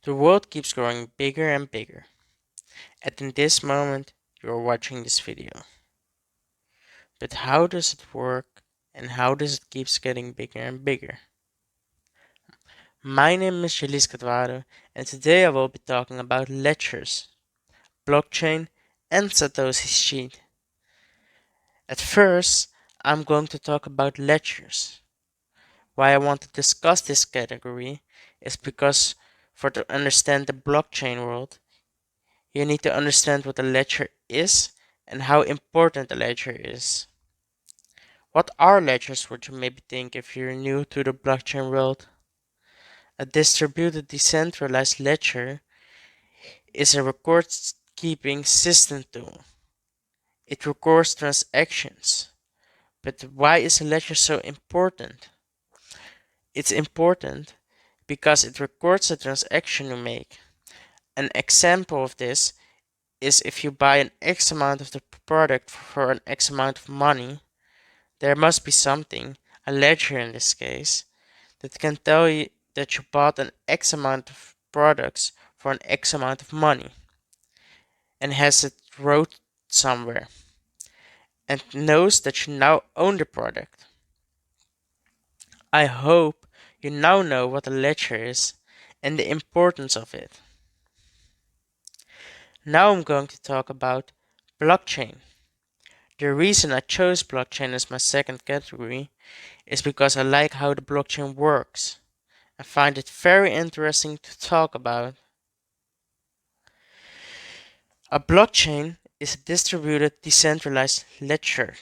The world keeps growing bigger and bigger. And in this moment, you are watching this video. But how does it work and how does it keep getting bigger and bigger? My name is Djelies, and today I will be talking about ledgers, blockchain, and Satoshi's sheet. At first, I'm going to talk about ledgers. Why I want to discuss this category is because to understand the blockchain world, you need to understand what a ledger is and how important a ledger is. What are ledgers, would you maybe think if you're new to the blockchain world? A distributed decentralized ledger is a record keeping system tool. It records transactions. But why is a ledger so important? It's important because it records the transaction you make. An example of this is if you buy an X amount of the product for an X amount of money, there must be something, a ledger in this case, that can tell you that you bought an X amount of products for an X amount of money and has it wrote somewhere and knows that you now own the product. I hope you now know what a ledger is and the importance of it. Now I'm going to talk about blockchain. The reason I chose blockchain as my second category is because I like how the blockchain works. I find it very interesting to talk about. A blockchain is a distributed decentralized ledger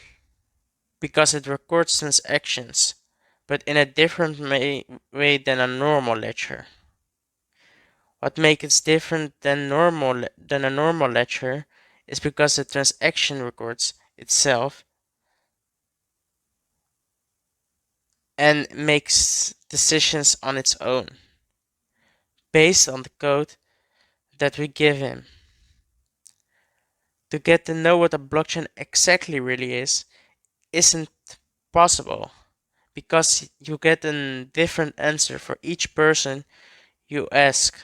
because it records transactions, but in a different way than a normal ledger. What makes it different than a normal ledger is because the transaction records itself and makes decisions on its own based on the code that we give him. To get to know what a blockchain exactly really is isn't possible because you get a different answer for each person you ask.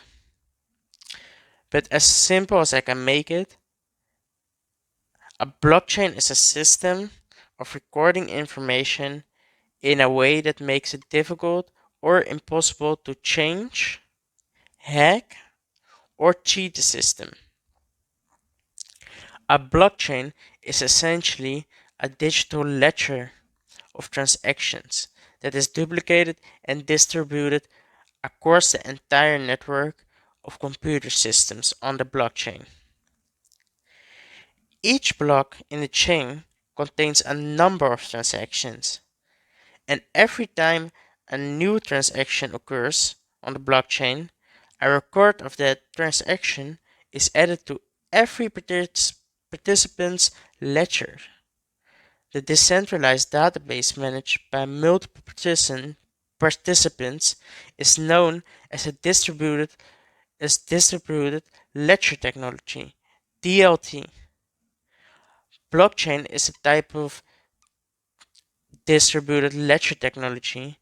But as simple as I can make it, a blockchain is a system of recording information in a way that makes it difficult or impossible to change, hack, or cheat the system. A blockchain is essentially a digital ledger of transactions that is duplicated and distributed across the entire network of computer systems on the blockchain. Each block in the chain contains a number of transactions, and every time a new transaction occurs on the blockchain, a record of that transaction is added to every participant's ledger. The decentralized database managed by multiple participants is known as a distributed ledger technology, DLT. Blockchain is a type of distributed ledger technology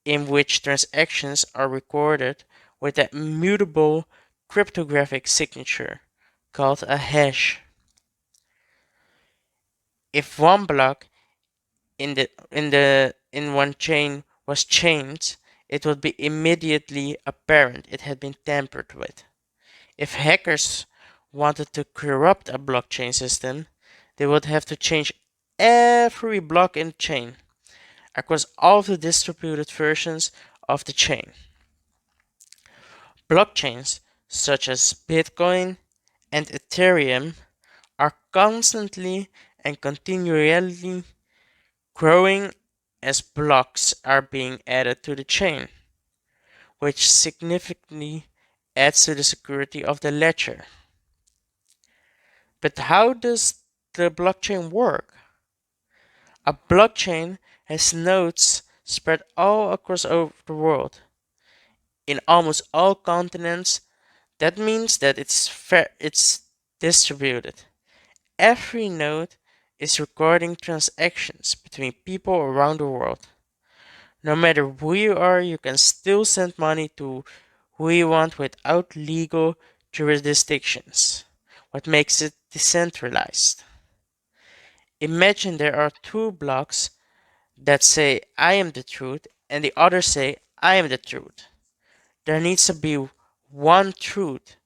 in which transactions are recorded with a mutable cryptographic signature called a hash. If one block in one chain was changed, it would be immediately apparent it had been tampered with. If hackers wanted to corrupt a blockchain system, they would have to change every block in the chain across all of the distributed versions of the chain. Blockchains such as Bitcoin and Ethereum are constantly and continually growing as blocks are being added to the chain, which significantly adds to the security of the ledger. But how does the blockchain work? A blockchain has nodes spread all across the world. In almost all continents, that means that it's distributed. Every node is recording transactions between people around the world. No matter who you are, you can still send money to we want without legal jurisdictions, what makes it decentralized. Imagine there are two blocks that say I am the truth and the others say I am the truth. There needs to be one truth,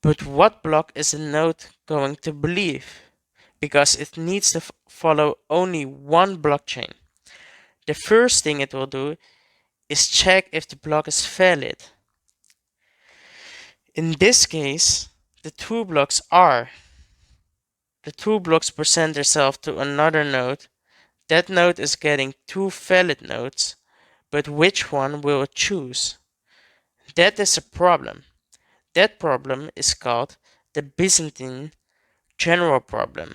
but what block is the node going to believe? Because it needs to follow only one blockchain. The first thing it will do is check if the block is valid. In this case, the two blocks are. The two blocks present themselves to another node. That node is getting two valid nodes, but which one will it choose? That is a problem. That problem is called the Byzantine General Problem,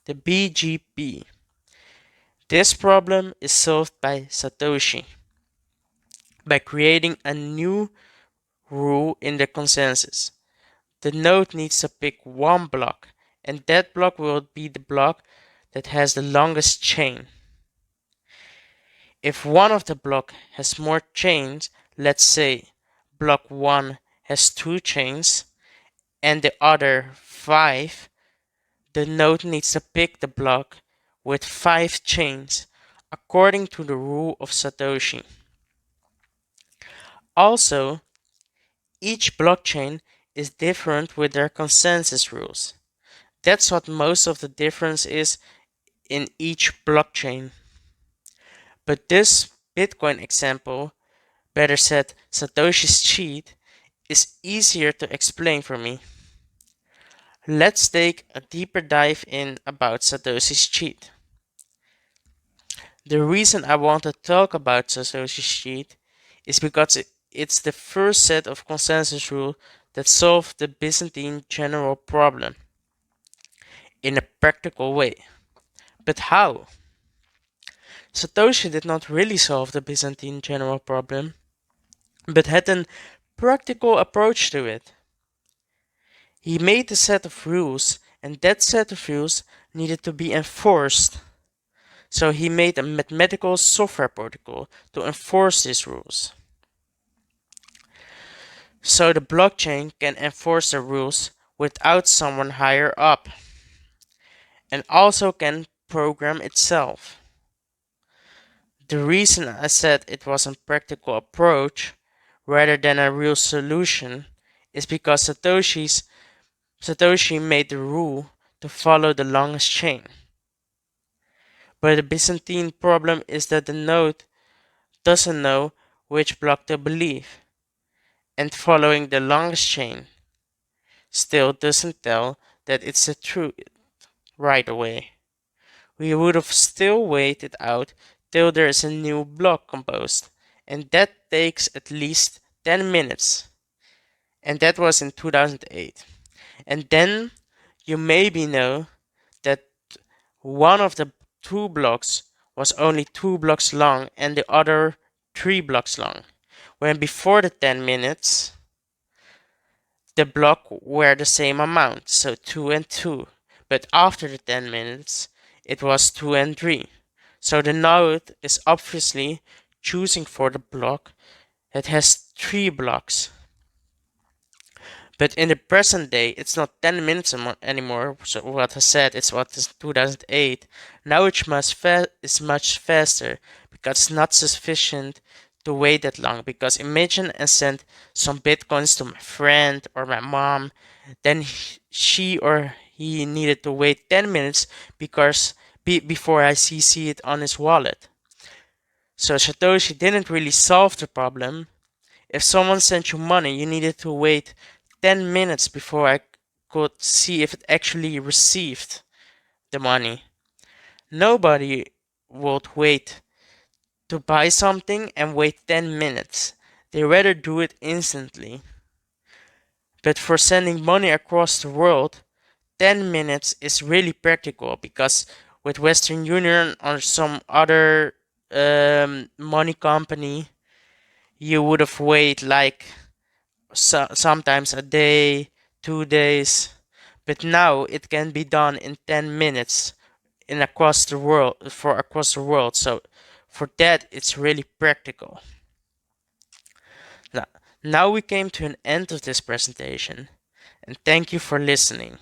the BGP. This problem is solved by Satoshi by creating a new rule in the consensus. The node needs to pick one block, and that block will be the block that has the longest chain. If one of the block has more chains, let's say block 1 has 2 chains and the other 5, the node needs to pick the block with 5 chains according to the rule of Satoshi. Also, each blockchain is different with their consensus rules. That's what most of the difference is in each blockchain. But this Bitcoin example, better said Satoshi's cheat, is easier to explain for me. Let's take a deeper dive in about Satoshi's cheat. The reason I want to talk about Satoshi's cheat is because it's the first set of consensus rules that solve the Byzantine general problem in a practical way. But how? Satoshi did not really solve the Byzantine general problem, but had a practical approach to it. He made a set of rules, and that set of rules needed to be enforced. So he made a mathematical software protocol to enforce these rules. So the blockchain can enforce the rules without someone higher up, and also can program itself. The reason I said it was a practical approach rather than a real solution is because Satoshi made the rule to follow the longest chain. But the Byzantine problem is that the node doesn't know which block to believe, and following the longest chain still doesn't tell that it's the truth right away. We would have still waited out till there is a new block composed, and that takes at least 10 minutes. And that was in 2008. And then you maybe know that one of the two blocks was only 2 blocks long and the other 3 blocks long. When before the 10 minutes, the block were the same amount, so 2 and 2. But after the 10 minutes, it was 2 and 3. So the node is obviously choosing for the block that has 3 blocks. But in the present day, it's not 10 minutes anymore. So what I said, it's what is 2008. Now it's much faster because it's not sufficient to wait that long. Because imagine I send some bitcoins to my friend or my mom, then she or he needed to wait 10 minutes because before I see it on his wallet. So Satoshi didn't really solve the problem. If someone sent you money, you needed to wait 10 minutes before I could see if it actually received the money. Nobody would wait to buy something and wait 10 minutes. They rather do it instantly. But for sending money across the world, 10 minutes is really practical because with Western Union or some other money company, you would have waited like sometimes a day, 2 days, but now it can be done in 10 minutes in across the world. So for that, it's really practical. Now, now we came to an end of this presentation, and thank you for listening.